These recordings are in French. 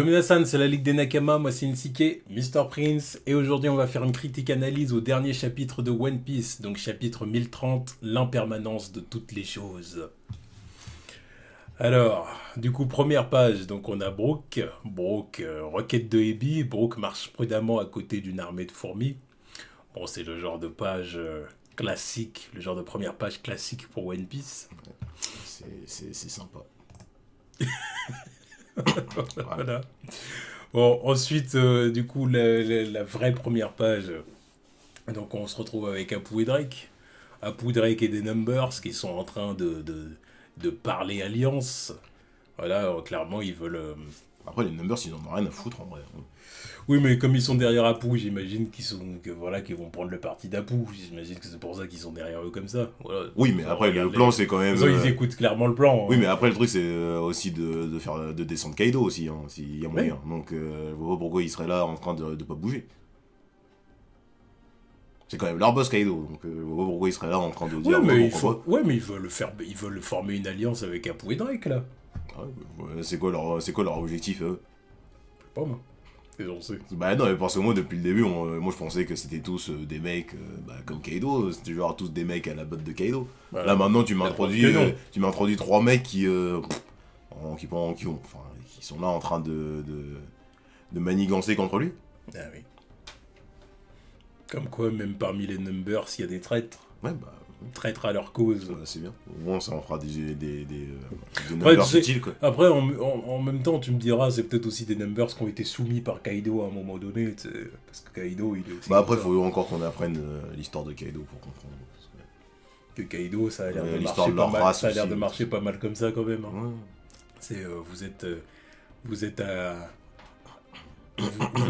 Minasan, c'est la Ligue des Nakama, moi c'est Insike, Mr. Prince, et aujourd'hui on va faire une critique analyse au dernier chapitre de One Piece, donc chapitre 1030, l'impermanence de toutes les choses. Alors, du coup, première page, donc on a Brook, requête de Ebi, Brook marche prudemment à côté d'une armée de fourmis. Bon, c'est le genre de page classique, le genre de première page classique pour One Piece. C'est sympa. Voilà. Bon, ensuite, du coup, la vraie première page. Donc, on se retrouve avec Apu et Drake. Apu, Drake et des Numbers qui sont en train de parler alliance. Voilà, clairement, ils veulent. Après, les Numbers, ils en ont rien à foutre en vrai. Oui, mais comme ils sont derrière Apu, j'imagine qu'ils vont prendre le parti d'Apu. J'imagine que c'est pour ça qu'ils sont derrière eux comme ça. Voilà. Oui, mais après, le plan, c'est quand même. Ils écoutent clairement le plan. Oui, mais après, le truc, c'est aussi de descendre Kaido aussi, hein, s'il y a moyen. Oui. Donc, je vois pas pourquoi il serait là en train de pas bouger. C'est quand même leur boss Kaido, donc je vois pas pourquoi il serait là en train de dire. Ouais, mais ils veulent former une alliance avec Apu et Drake là. Ouais, c'est quoi leur objectif eux? Je sais pas moi. Bah non, mais parce que moi depuis le début, moi je pensais que c'était tous des mecs comme Kaido, c'était genre tous des mecs à la botte de Kaido. Voilà. Là maintenant tu m'introduis 3 mecs qui sont là en train de manigancer contre lui. Ah oui. Comme quoi, même parmi les Numbers, il y a des traîtres. Ouais, bah. Traîtres à leur cause. Ouais, c'est bien. Au moins, ça en fera des Numbers utiles, quoi. Après, en même temps, tu me diras, c'est peut-être aussi des Numbers qui ont été soumis par Kaido à un moment donné. Parce que Kaido, il est aussi. Bah après, il faut encore qu'on apprenne l'histoire de Kaido pour comprendre. Que Kaido, ça a l'air de marcher pas mal. Ça a l'air de marcher pas mal comme ça, quand même. Hein. Ouais. C'est, vous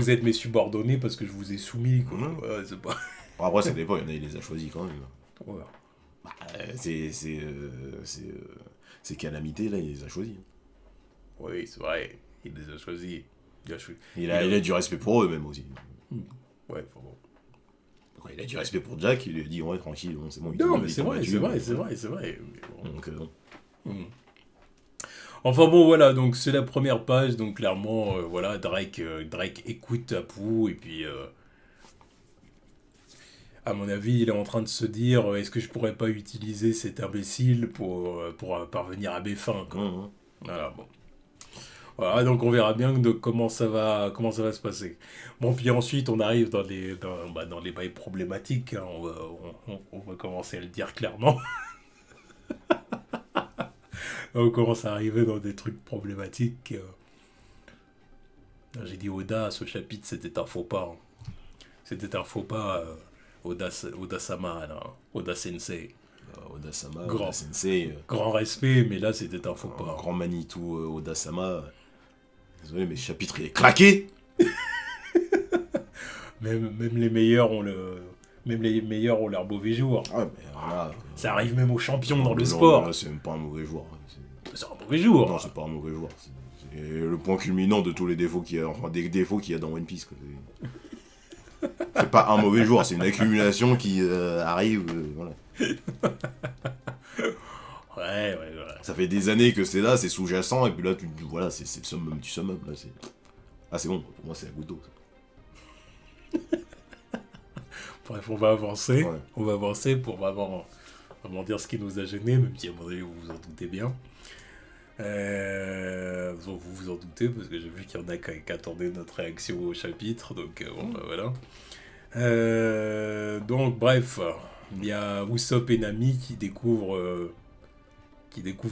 êtes mes subordonnés parce que je vous ai soumis, quoi. Ouais, c'est pas... Bon, après, ça dépend, il y en a, il les a choisis quand même. Ouais. Bah, c'est Calamité, là, il les a choisis. Oui, c'est vrai, il les a choisis. Il a du respect pour eux, même, aussi. Ouais, bon. Quand il a du respect pour Jack, il lui a dit, ouais, tranquille, c'est bon. Non, mais c'est vrai. Donc, Enfin bon, voilà, donc c'est la première page, donc clairement, voilà, Drake écoute Apu, et puis, à mon avis, il est en train de se dire, est-ce que je pourrais pas utiliser cet imbécile pour parvenir à mes fins, quoi. Voilà, bon. Voilà, donc on verra bien de comment ça va se passer. Bon, puis ensuite, on arrive dans les bails problématiques, hein, on va commencer à le dire clairement. On commence à arriver dans des trucs problématiques. J'ai dit Oda, ce chapitre, c'était un faux pas. Hein. C'était un faux pas, Oda-sama, là. Oda-sensei. Oda-sama, Oda-sensei. Grand respect, mais là, c'était un faux pas. Grand Manitou, Oda-sama. Désolé, mais ce chapitre, il est claqué. Même les meilleurs ont leur mauvais jour. Ouais, mais voilà, ça arrive même aux champions dans le sport. Là, c'est même pas un mauvais jour. C'est un mauvais jour. Non, c'est pas un mauvais jour. C'est le point culminant de tous les défauts qu'il y a, enfin des défauts qu'il y a dans One Piece. Quoi. C'est pas un mauvais jour, c'est une accumulation qui arrive. Voilà. Ouais. Ça fait des années que c'est là, c'est sous-jacent, et puis là, voilà, c'est le summum du summum. Là, c'est bon, pour moi, c'est la goutte d'eau. Bref, on va avancer. Ouais. On va avancer pour vraiment dire ce qui nous a gênés, même si à mon avis, vous vous en doutez bien. Vous vous en doutez, parce que j'ai vu qu'il y en a qui attendaient notre réaction au chapitre, donc bon, voilà. Donc, bref, il y a Usopp et Nami qui découvrent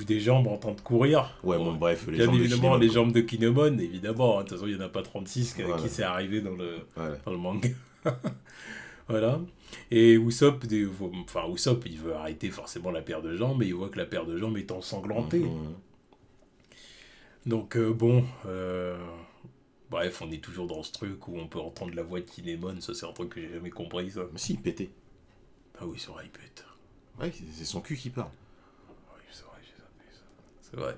des jambes en train de courir. Ouais, bon, bref, les jambes de Kinemon, évidemment. De toute façon, il n'y en a pas 36 qui s'est arrivé dans le manga. Voilà. Et Usopp, il veut arrêter forcément la paire de jambes, mais il voit que la paire de jambes est ensanglantée. Donc, bref, on est toujours dans ce truc où on peut entendre la voix de Kinemon. Ça, c'est un truc que j'ai jamais compris, ça. Mais si, il pétait. Ah oui, c'est vrai, il pète. Ouais, c'est son cul qui parle. Oui, c'est vrai, j'ai zappé ça. C'est vrai.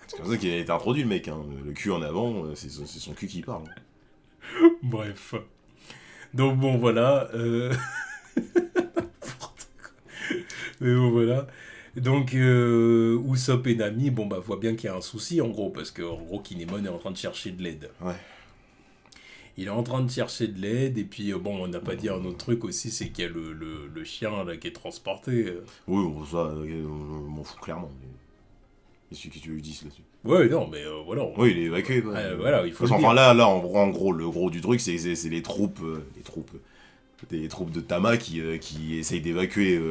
C'est comme ça qu'il a été introduit, le mec. Hein. Le cul en avant, c'est son cul qui parle. Bref. Donc bon, voilà. Mais bon, voilà. Donc, Usopp et Nami, bon, bah, voient bien qu'il y a un souci, en gros, parce qu'en gros, Kinemon est en train de chercher de l'aide. Ouais. Il est en train de chercher de l'aide, et puis, bon, on n'a pas dit un autre truc aussi, c'est qu'il y a le chien, là, qui est transporté. Oui, bon, ça, je m'en fous clairement. Qu'est-ce que tu veux que je dise là-dessus? Ouais, non, mais voilà. Oui, il est évacué, quoi. Voilà, il faut le enfin, dire. là, en gros, le gros du truc, c'est les troupes, des troupes de Tama qui essayent d'évacuer,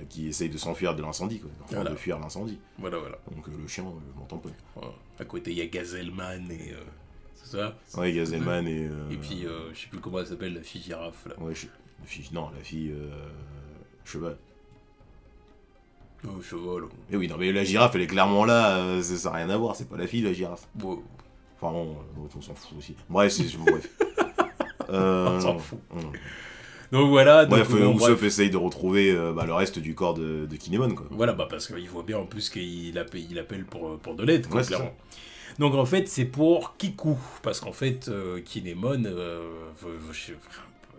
qui essayent de s'enfuir de l'incendie, quoi. Enfin, Voilà. de fuir l'incendie. Voilà. Donc le chien, je m'entends pas. Voilà. À côté, il y a Gazelman et... c'est ça? Ouais, Gazelman et... Et puis, je sais plus comment elle s'appelle, la fille girafe, là. Ouais, la fille... cheval. Oh, cheval. Mais oui, non, mais la girafe, elle est clairement là, ça n'a rien à voir, c'est pas la fille, la girafe. Bon. Enfin, on s'en fout aussi. Bref, bref. On s'en fout. Donc voilà. Bref, Usopp essaye de retrouver le reste du corps de Kinemon, quoi. Voilà, bah parce qu'il voit bien en plus qu'il appelle pour de l'aide, quoi, Ouais, clairement. Donc en fait, c'est pour Kiku, parce qu'en fait, Kinemon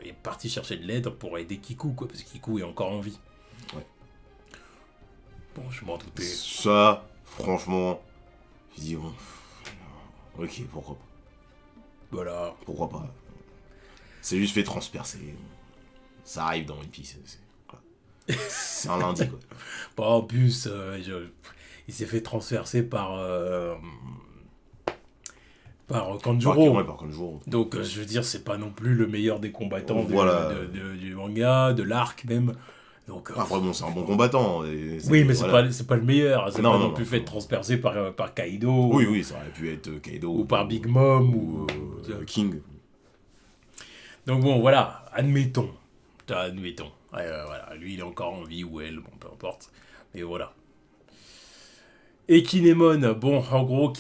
est parti chercher de l'aide pour aider Kiku, quoi, parce que Kiku est encore en vie. Ouais. Bon, je m'en doutais. Ça, franchement, je dis bon, ok, pourquoi pas. Voilà. Pourquoi pas. C'est juste fait transpercer. Ça arrive dans One Piece. C'est un lundi, quoi. Bon, en plus, il s'est fait transverser par Kanjuro. Par Kanjuro. Donc, je veux dire, c'est pas non plus le meilleur des combattants du manga, de l'arc même. Donc, après, bon, c'est un bon combattant. Oui, mais c'est pas le meilleur. C'est pas non plus non, fait transpercer par Kaido. Oui, ça aurait pu être Kaido. Ou par Big Mom. Ou King. Donc bon, voilà, admettons. Voilà, lui, il est encore en vie, ou elle, bon, peu importe. Mais voilà. Et Kinemon, bon, en gros,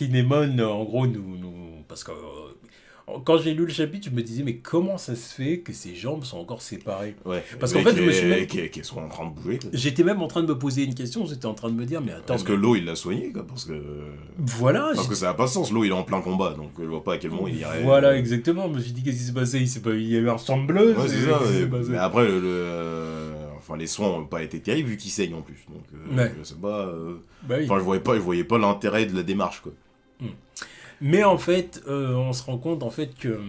nous... Parce que quand j'ai lu le chapitre, je me disais, mais comment ça se fait que ses jambes sont encore séparées? Ouais. Parce qu'en fait, je me suis même... Qu'elles sont en train de bouger. J'étais même en train de me poser une question, j'étais en train de me dire, mais attends... Parce que l'eau, il l'a soigné, quoi, parce que... Voilà. Parce que ça n'a pas de sens, l'eau, il est en plein combat, donc je vois pas à quel moment il irait... Voilà, exactement, je me suis dit, qu'est-ce qui s'est passé? Il y a eu un sang bleu. Ouais, c'est ça, mais après, enfin, les soins n'ont pas été terribles, vu qu'il saigne en plus, donc je sais pas... Bah oui. Enfin, je voyais pas l'intérêt de la démarche, quoi. Mais en fait, on se rend compte, en fait, que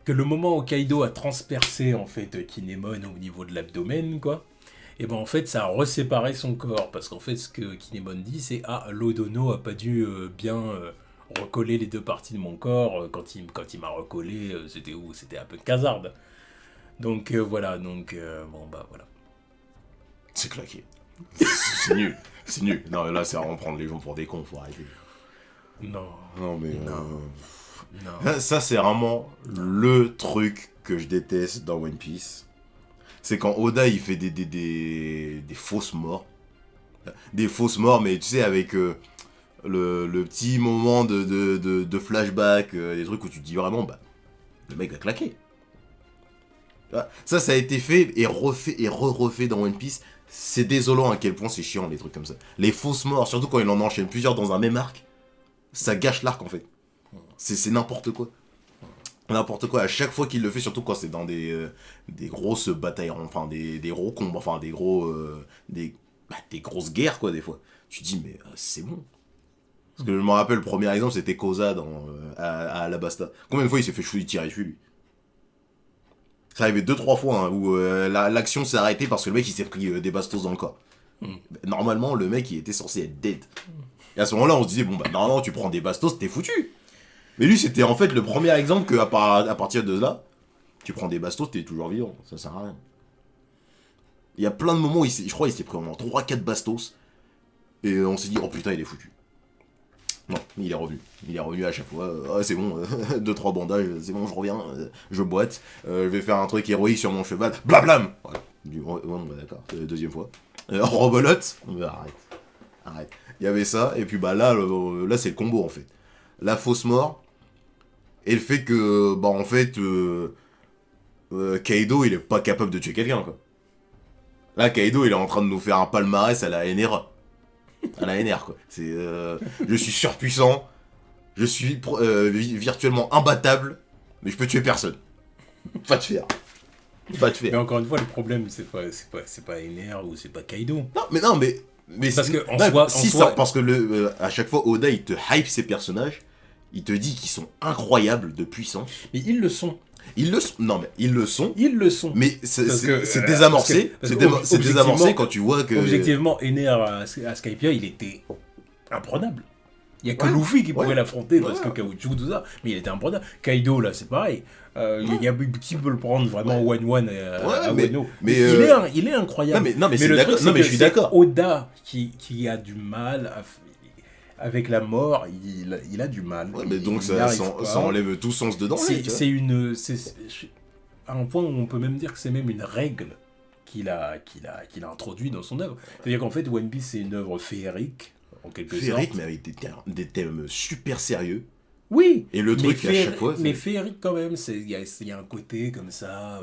le moment où Kaido a transpercé, en fait, Kinemon au niveau de l'abdomen, quoi, et ben en fait, ça a reséparé son corps, parce qu'en fait, ce que Kinemon dit, c'est « Ah, l'Odono a pas dû bien recoller les deux parties de mon corps, quand il m'a recollé, c'était où? C'était un peu casarde. » Donc, voilà, bon, bah, voilà. C'est claqué. C'est nul. C'est nul. Non, là, c'est vraiment prendre les gens pour des cons, faut arrêter. Non, mais... Non. Ça, c'est vraiment le truc que je déteste dans One Piece. C'est quand Oda, il fait des fausses morts. Des fausses morts, mais tu sais, avec le petit moment de flashback, des trucs où tu te dis vraiment, bah, le mec a claqué. Ça a été fait et refait et refait dans One Piece. C'est désolant à quel point c'est chiant, les trucs comme ça. Les fausses morts, surtout quand il en enchaîne plusieurs dans un même arc, ça gâche l'arc, en fait. C'est n'importe quoi. N'importe quoi, à chaque fois qu'il le fait, surtout quand c'est dans des grosses batailles, enfin des gros combats, enfin des grosses guerres, quoi, des fois. Tu te dis, mais c'est bon. Parce que je me rappelle, le premier exemple, c'était Koza à Alabasta. Combien de fois il s'est fait tirer dessus, lui? Ça arrivait 2-3 fois, hein, où l'action s'est arrêtée parce que le mec, il s'est pris des bastos dans le corps. Normalement, le mec, il était censé être dead. Et à ce moment-là, on se disait, bon, bah, normalement, tu prends des bastos, t'es foutu. Mais lui, c'était en fait le premier exemple que, à partir de là, tu prends des bastos, t'es toujours vivant. Ça sert à rien. Il y a plein de moments où je crois qu'il s'est pris au moins 3-4 bastos. Et on s'est dit, oh putain, il est foutu. Non, il est revenu. Il est revenu à chaque fois. Ah, c'est bon, 2-3 bandages, c'est bon, je reviens, je boite. Je vais faire un truc héroïque sur mon cheval. Blablam. Voilà. Ouais, d'accord. Deuxième fois. Rebolote. Arrête. Il y avait ça, et puis bah là c'est le combo en fait. La fausse mort, et le fait que, bah en fait, Kaido il est pas capable de tuer quelqu'un, quoi. Là, Kaido il est en train de nous faire un palmarès à la NRA. À la NR, quoi. C'est, je suis surpuissant, je suis virtuellement imbattable, mais je peux tuer personne. Pas te faire. Va te faire. Mais encore une fois, le problème, c'est pas Ener ou c'est pas Kaido. Non, mais Parce c'est- que, en non, soi- si ça, parce que à chaque fois, Oda, il te hype ses personnages, il te dit qu'ils sont incroyables de puissance. Mais ils le sont. Ils le sont. Non, mais ils le sont. Ils le sont. Mais c'est Parce que, c'est désamorcé. parce que C'est désamorcé objectivement- quand tu vois que. Objectivement, Ener à Skypiea, il était imprenable. Il n'y a que Ouais, Luffy qui ouais. pouvait l'affronter parce Ouais. que Kaohsiung, tout ça. Mais il était imprenable. Kaido, là, c'est pareil. Il y a qui peut le prendre vraiment one-one à mais- Wano. mais, il est incroyable. Non, mais c'est le d'accord. truc, Non, c'est mais que je suis c'est d'accord. Oda qui a du mal avec la mort. Il a du mal. Ouais, mais donc Il ça, n'y arrive ça, pas. ça enlève tout sens dedans. À un point où on peut même dire que c'est même une règle qu'il a introduit dans son œuvre. C'est-à-dire qu'en fait, One Piece, c'est une œuvre féerique, en quelque Féerique, sorte. mais avec des thèmes super sérieux. Oui, Et le truc, à chaque fois. mais féerique quand même, il y a un côté comme ça,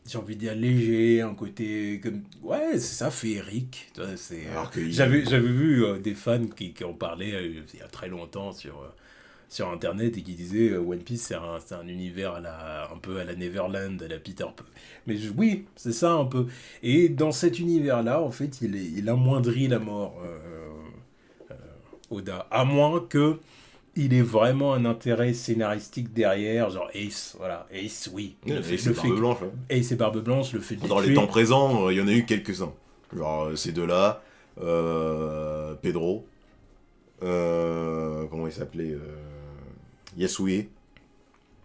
j'ai envie de dire léger, un côté comme... Ouais, c'est ça, féerique. Tu vois, Alors que j'avais vu des fans qui en parlaient il y a très longtemps sur Internet et qui disaient One Piece, c'est un univers un peu à la Neverland, à la Peter Pan. Mais oui, c'est ça un peu. Et dans cet univers-là, en fait, il amoindrit la mort, Oda. À moins que il ait vraiment un intérêt scénaristique derrière, genre Ace, voilà. Ace, oui. Et c'est Barbe Blanche. Hein. Ace et Barbe Blanche, le fait de Dans les tuer. temps présents, il y en a eu quelques-uns. Genre ces deux-là, Pedro, comment il s'appelait Yasue.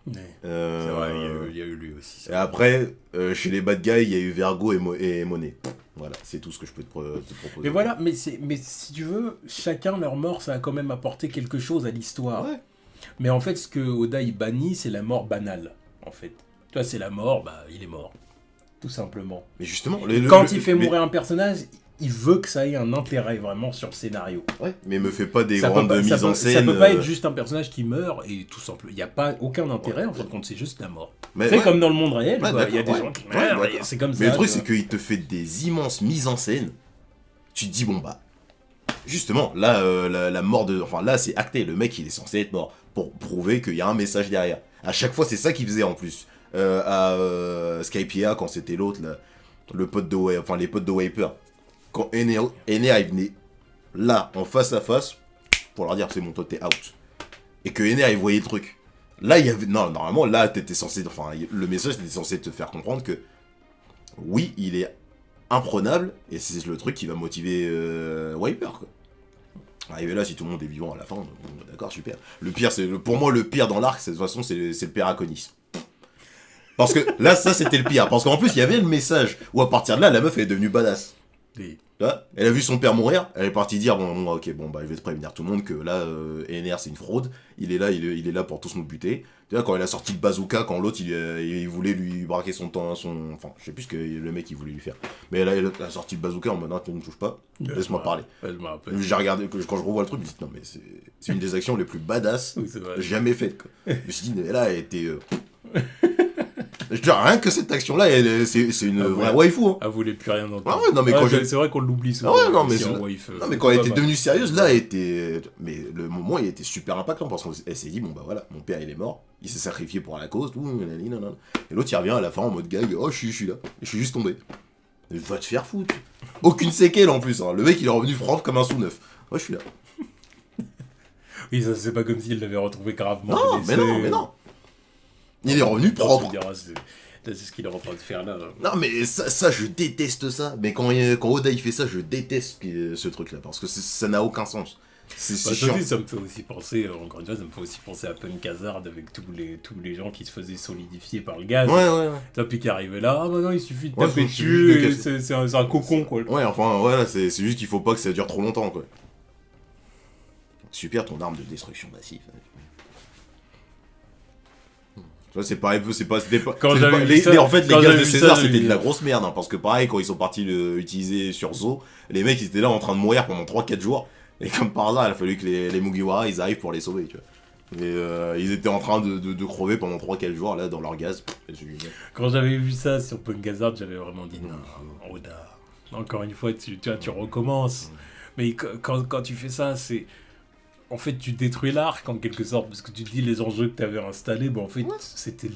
Ouais. C'est vrai, il y a eu lui aussi. Et après, chez les bad guys, il y a eu Vergo et Monet. Voilà, c'est tout ce que je peux te proposer. Mais voilà, mais si tu veux, chacun leur mort, ça a quand même apporté quelque chose à l'histoire. Ouais. Mais en fait, ce que Oda il bannit, c'est la mort banale, en fait. Tu vois, c'est la mort, bah il est mort. Tout simplement. Mais justement, Quand il fait mourir un personnage, il veut que ça ait un intérêt vraiment sur le scénario. Ouais, mais me fait pas des Ça grandes peut pas- mises en scène. Ça peut pas être juste un personnage qui meurt et tout simplement. Il n'y a pas aucun intérêt, en fin de compte, c'est juste la mort. Mais C'est ouais. comme dans le monde réel, Ouais, quoi. Il y a des d'accord, gens qui ouais, meurent, d'accord. et c'est comme ça. Mais le truc, tu c'est vois. qu'il te fait des immenses mises en scène. Tu te dis, bon, bah. Justement, là, la mort de. Enfin, là, c'est acté. Le mec, il est censé être mort. Pour prouver qu'il y a un message derrière. À chaque fois, c'est ça qu'il faisait en plus. À Skypiea, quand c'était l'autre, là, le pote de enfin, les potes de Wiper. Quand Ener, il venait là, en face à face, pour leur dire, c'est bon, toi, t'es out. Et que Ener, il voyait le truc. Là, il y avait. Non, normalement, là, t'étais censé. Enfin, le message était censé te faire comprendre que. Oui, il est imprenable, et c'est le truc qui va motiver Wiper, quoi. Arrivé là, si tout le monde est vivant à la fin, bon, d'accord, super. Le pire, pour moi, le pire dans l'arc, de toute façon, c'est le père Akonis. Parce que là, ça, c'était le pire. Parce qu'en plus, il y avait le message où à partir de là, la meuf, elle est devenue badass. Et- Tu vois, elle a vu son père mourir, elle est partie dire bon ok bon bah je vais te prévenir tout le monde que là Ener c'est une fraude, il est là pour tous nous buter. Tu vois, quand elle a sorti le bazooka, quand l'autre il voulait lui braquer enfin je sais plus ce que le mec il voulait lui faire, mais elle a sorti le bazooka en mode non tu ne me touches pas, laisse-moi parler. Ouais, je me rappelle. J'ai regardé, quand je revois le truc, je me dis non mais c'est une des actions les plus badass Oui, c'est vrai. jamais faites, quoi. Je me suis dit mais là elle était je dis rien que cette action là c'est une Ah ouais. vraie waifu, hein. Elle voulait plus rien entendre. Ah ouais, non, mais quand j'ai- C'est vrai qu'on l'oublie souvent. Ah ouais, non, mais aussi, c'est- en wife, Non mais quand elle pas était mal. devenue sérieuse, là elle était... Mais le moment il était super impactant parce qu'elle s'est dit bon bah voilà, mon père il est mort, il s'est sacrifié pour la cause, tout, nanani, nanana. Et l'autre il revient à la fin en mode gag, oh je suis là, je suis juste tombé. Va te faire foutre. Aucune séquelle en plus, hein. Le mec il est revenu propre comme un sous-neuf. Moi je suis là. Oui, ça c'est pas comme s'il l'avait retrouvé gravement. Non, blessé. mais non, mais non. Il est revenu Non, propre. tu me diras, c'est ce qu'il est en train de faire là. Non mais ça je déteste ça. Mais quand Oda il fait ça, je déteste ce truc là parce que ça n'a aucun sens. C'est Bah, ça chiant. aussi, ça me fait aussi penser, encore une fois, ça me fait aussi penser à Punk Hazard avec tous les gens qui se faisaient solidifier par le gaz. Ouais. Puis qui arrivaient là, ah bah non, il suffit de Ouais, taper faut juste de dessus, et casser. c'est un cocon quoi. Ouais, enfin, voilà, c'est juste qu'il faut pas que ça dure trop longtemps, quoi. Super ton arme de destruction massive. Tu vois, c'est pareil, c'était pas... Quand c'était j'avais pas- vu ça- en fait, les quand gaz j'avais de vu César, ça, c'était j'ai de la dit- grosse merde, hein, parce que pareil, quand ils sont partis l'utiliser sur Zo, les mecs, ils étaient là en train de mourir pendant 3-4 jours, et comme par hasard, il a fallu que les Mugiwara, ils arrivent pour les sauver, tu vois. Et ils étaient en train de crever pendant 3-4 jours, là, dans leur gaz. Quand j'avais vu ça sur Punk Hazard, j'avais vraiment dit non, Oda. Encore une fois, tu vois, tu recommences. Mais quand tu fais ça, c'est. en fait, tu détruis l'arc en quelque sorte, parce que tu te dis les enjeux que tu avais installés, en fait, c'était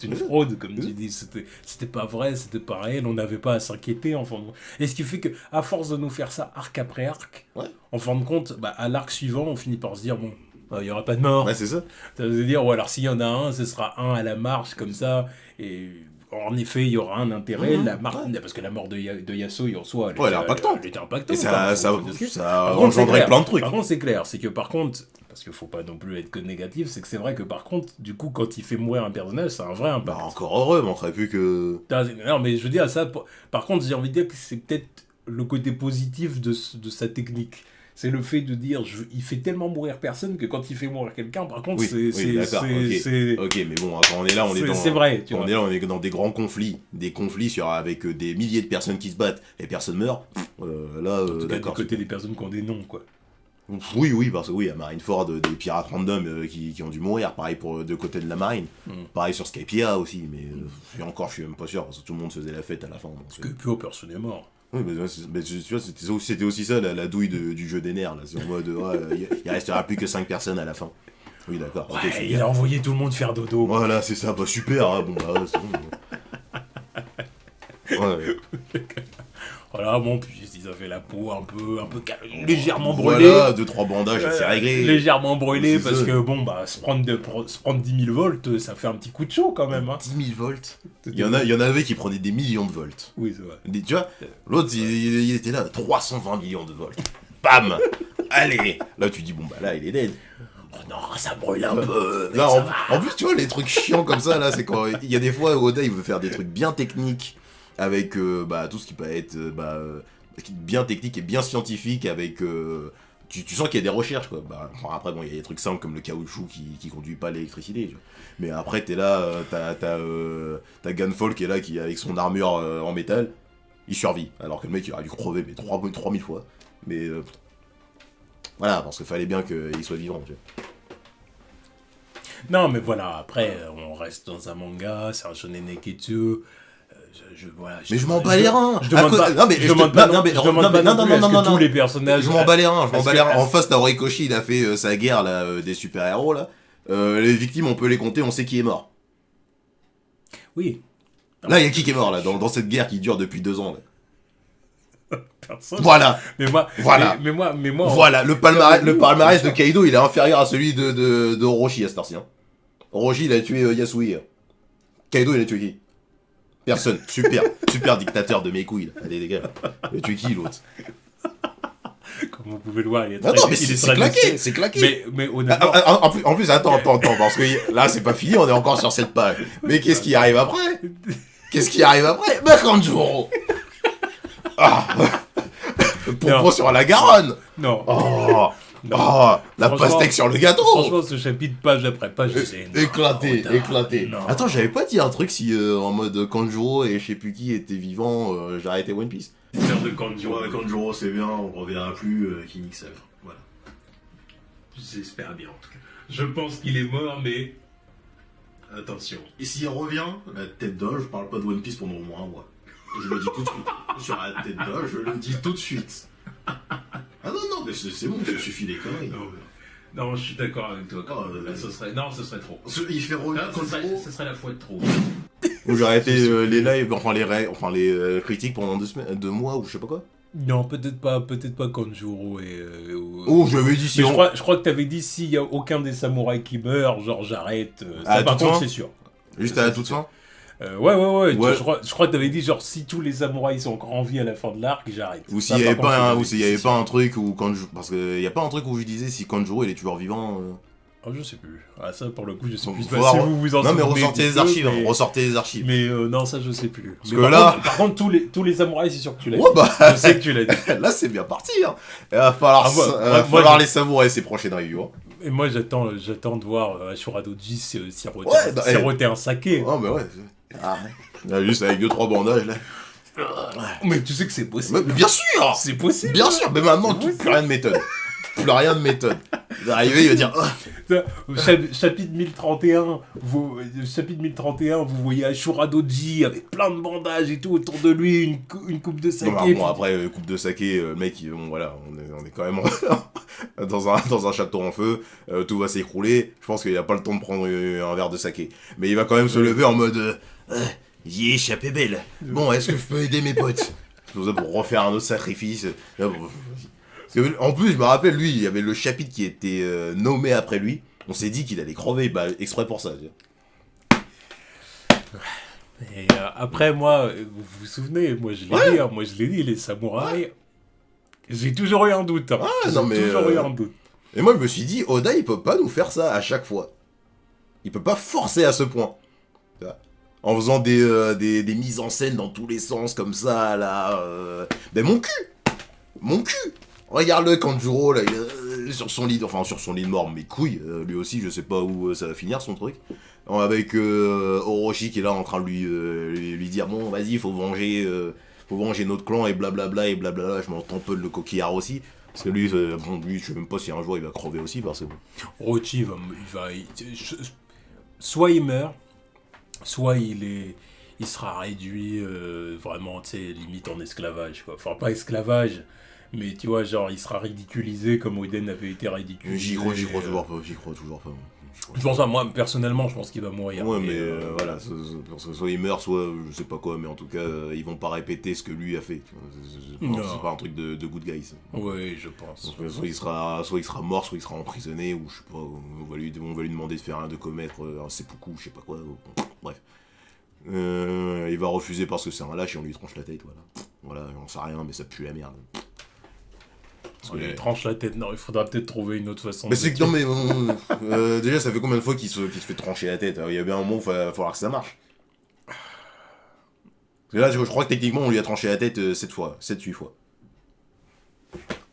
une fraude, comme tu dis, c'était pas vrai, c'était pas réel, on n'avait pas à s'inquiéter, en fin de compte. Et ce qui fait que, à force de nous faire ça arc après arc, en fin de compte, à l'arc suivant, on finit par se dire, bon, il n'y aura pas de mort. Ouais, c'est ça. Ça veut dire, ou alors s'il y en a un, ce sera un à la marche, comme ça, et en effet, il y aura un intérêt, parce que la mort de Yasuo, en soi, elle était impactante. Et ça engendrait plein de trucs. Par contre, c'est clair, c'est que par contre, parce qu'il faut pas non plus être que négatif, c'est que c'est vrai que par contre, du coup, quand il fait mourir un personnage, c'est un vrai impact. Encore heureux, manquerait plus que... Non, mais je veux dire, ça, par contre, j'ai envie de dire que c'est peut-être le côté positif de sa technique. C'est le fait de dire, il fait tellement mourir personne que quand il fait mourir quelqu'un, par contre, c'est... Ok, mais bon, quand on est là, on est dans... C'est vrai, tu vois. On est là, on est dans des grands conflits. Des conflits avec des milliers de personnes qui se battent et personne meurt. D'accord. Du côté des personnes qui ont des noms, quoi. Oui, parce que oui, à Marineford, des pirates random qui ont dû mourir. Pareil pour deux côtés de la marine. Pareil sur Skypiea aussi, mais encore, je suis même pas sûr, parce que tout le monde faisait la fête à la fin. Skypiea, personne n'est mort. Oui, mais tu vois, c'était aussi ça, la douille du jeu des nerfs, là. C'est en mode, il restera plus que 5 personnes à la fin. Oui, d'accord. Ouais, okay, il a envoyé tout le monde faire dodo. Voilà, c'est ça, super, hein, bon, c'est bon. Ouais. Voilà, bon, puis ils avaient la peau un peu légèrement brûlée. Voilà, 2-3 bandages, c'est réglé. Légèrement brûlée, parce que bon, se prendre 10 000 volts, ça fait un petit coup de chaud quand même. Hein. 10 000 volts il y en avait qui prenaient des millions de volts. Oui, c'est vrai. Tu vois, l'autre, il était là, 320 millions de volts. Bam. Allez. Là, tu dis, bon, là, il est dead. Oh non, ça brûle un peu. Là, en plus, tu vois, les trucs chiants comme ça, là, c'est quand il y a des fois où Oda, il veut faire des trucs bien techniques. Avec tout ce qui peut être bien technique et bien scientifique, avec tu sens qu'il y a des recherches, quoi. Après, bon, il y a des trucs simples comme le caoutchouc qui conduit pas l'électricité, mais après t'es là, t'as Gunfall qui est là, qui avec son armure en métal, il survit, alors que le mec il aurait dû crever mais 3000 fois, mais voilà, parce qu'il fallait bien qu'il soit vivant, tu vois. Non, mais voilà, après on reste dans un manga, c'est un shonen neketsu. Mais je m'en bats les reins. Je demande pas tous les personnages. Je m'en bats les reins. En face, t'as Horikoshi, il a fait sa guerre là, des super-héros là. Les victimes, on peut les compter, on sait qui est mort. Oui. Là, il y a qui est mort là dans cette guerre qui dure depuis 2 ans là. Personne. Voilà. Mais moi. Voilà, le palmarès de Kaido, il est inférieur à celui de Orochi à cette heure-ci. Orochi, il a tué Yasui. Kaido, il a tué qui? Personne. Super dictateur de mes couilles. Allez, les gars. Il a tué qui, l'autre? Comme vous pouvez le voir, il est très... Non, mais c'est claqué. Mais honnêtement... En plus, attends, parce que là, c'est pas fini, on est encore sur cette page. Mais qu'est-ce qui arrive après? Kanjuro. Pompon sur la Garonne. Non. La pastèque sur le gâteau. Franchement, ce chapitre, page après page, c'est éclaté. Non. Attends, j'avais pas dit un truc si en mode Kanjuro et je sais plus qui était vivant, j'ai arrêté One Piece. De Kanjuro. Ouais, Kanjuro, c'est bien, on reverra plus qui nique sa vie. Voilà. J'espère bien, en tout cas. Je pense qu'il est mort, mais... Attention. Et s'il revient, la tête d'Ol, je parle pas de One Piece pendant au moins un mois. Je le dis tout de suite. Sur la tête d'Ol, je le dis tout de suite. Ah non, mais c'est bon, ça suffit des conneries. Non, je suis d'accord avec toi. Ce serait trop. Il fait revenir ce serait la fois de trop. Ou j'ai arrêté les lives, les critiques pendant 2 mois, ou je sais pas quoi. Non, peut-être pas Kanjuro et... Oh, j'avais dit si je crois que t'avais dit s'il y a aucun des samouraïs qui meurt, genre j'arrête. Ça, par contre, c'est sûr. Juste à la toute fin. Ouais. Je crois que t'avais dit genre si tous les samouraïs sont encore en vie à la fin de l'arc, j'arrête. Ou s'il y avait pas un truc où parce que y a pas un truc où je disais si Kanjuro il est toujours vivant. Oh, je sais plus. Ah, ça pour le coup je sais plus. Si vous vous en souvenez. Non mais ressortez les archives. Mais non, ça je sais plus. Parce que là par contre tous les samouraïs c'est sûr que tu l'as dit. Je sais que tu l'as dit. Là c'est bien parti hein. Il va falloir les savourer ces prochaines reviews. Et moi j'attends de voir Ashura Doji siroter un saké. Oh mais ouais. Là, juste avec 2-3 bandages là. Mais tu sais que c'est possible. Mais bien sûr. C'est possible. Bien sûr, mais maintenant plus rien ne m'étonne. plus rien de méthode. Il va arriver, il va dire... Chapitre 1031, chapitre 1031, vous voyez Ashura Doji avec plein de bandages et tout autour de lui, une coupe de saké. Non, bon, après, coupe de saké, le mec, bon, voilà, on est quand même dans un château en feu, tout va s'écrouler. Je pense qu'il a pas le temps de prendre un verre de saké. Mais il va quand même se lever en mode j'y ai échappé belle. Bon, est-ce que je peux aider mes potes? Pour refaire un autre sacrifice. Là, bon, en plus, je me rappelle, lui, il y avait le chapitre qui était nommé après lui. On s'est dit qu'il allait crever, bah, exprès pour ça. Et après, moi, vous vous souvenez, moi je l'ai dit, les samouraïs, j'ai toujours eu un doute. Hein. Ah, non, mais, toujours eu un doute. Et moi, je me suis dit, Oda, il peut pas nous faire ça à chaque fois. Il peut pas forcer à ce point. En faisant des mises en scène dans tous les sens, comme ça, là. Mais mon cul Regarde-le, Kanjuro, là, il est sur son lit de mort, mes couilles, lui aussi, je sais pas où ça va finir, son truc. Avec Orochi qui est là en train de lui dire, bon, vas-y, faut venger notre clan, et blablabla, je m'entends peu le coquillard aussi. Parce que lui, je sais même pas si un jour il va crever aussi, parce que... Orochi, soit il meurt, soit il sera réduit vraiment, tu sais, limite en esclavage, quoi. Enfin, pas esclavage, mais tu vois, genre, il sera ridiculisé comme Oden avait été ridiculisé. J'y crois toujours pas. Je pense pas, moi, personnellement, je pense qu'il va mourir. Ouais, mais voilà, parce que soit il meurt, soit je sais pas quoi, mais en tout cas, ils vont pas répéter ce que lui a fait. C'est pas un truc de good guy, ça. Oui, je pense. Donc, soit il sera mort, soit il sera emprisonné, ou je sais pas, on va lui demander de faire un de commettre un seppuku, je sais pas quoi, bref. Il va refuser parce que c'est un lâche et on lui tranche la tête, voilà, j'en sais rien, mais ça pue la merde. On lui tranche la tête, non, il faudra peut-être trouver une autre façon. Mais c'est que non, mais déjà, ça fait combien de fois qu'il se fait trancher la tête? Il y a bien un moment où il va falloir que ça marche. Parce que là, je crois que techniquement, on lui a tranché la tête 7 fois, 7-8 fois.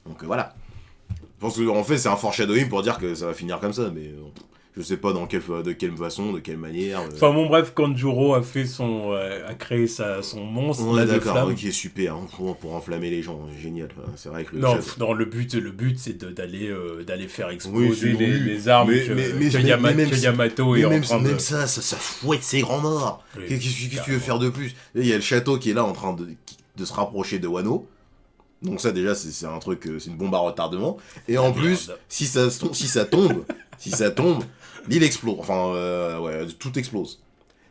Donc voilà. Je pense qu'en fait, c'est un foreshadowing pour dire que ça va finir comme ça, mais je sais pas de quelle façon, de quelle manière. Enfin bon, bref, Kanjuro a créé son monstre. On est d'accord, ok, super, hein, pour enflammer les gens, génial. C'est vrai que le but c'est d'aller faire exploser les armes que Yamato est en train de... Même ça fouette ses grands morts. Qu'est-ce que tu veux faire de plus? Il y a le château qui est là en train de se rapprocher de Wano. Donc ça déjà c'est un truc, c'est une bombe à retardement. Et en plus, si ça tombe, l'île explose. Enfin, tout explose.